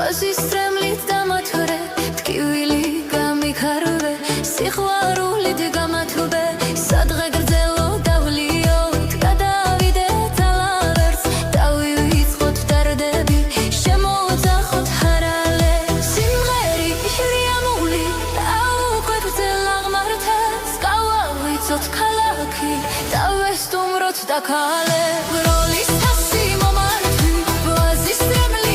ვაზის წრემლით დამათვრე, ტკივილი გამიქარვე, სიყვარულით გამათუბე, სადღე გრძელო დავლიოთ, გადავიდეთ ალავერს, დავივიწყოთ დარდები, შემოუძახოთ ჰარალე, სიმღერი შრიამული, აუყვებძელ აღმართეს, გავავიცოთ ქალაქი, დავესტუმროთ დაქალე, ბროლის თასი მომართვი, ვაზის წრემლით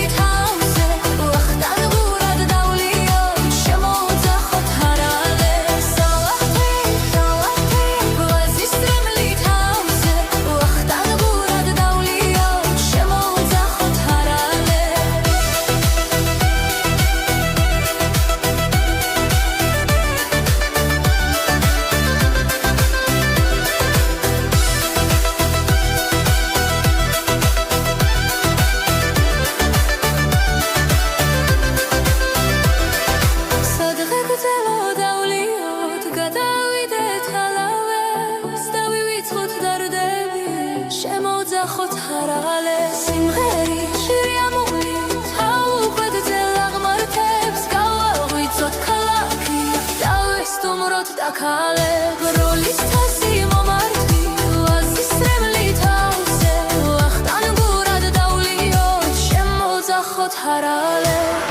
შემოუძახოთ ჰარალე, სიმღერი შრიამული, აუყვებძელ აღმართეს, გავავიცოთ ქალაქი, დავესტუმროთ დაქალე, ბროლის თასი მომართვი, ვაზის წრემლით ავზე, ვახტანგურად დავლიოთ, შემოუძახოთ ჰარალე.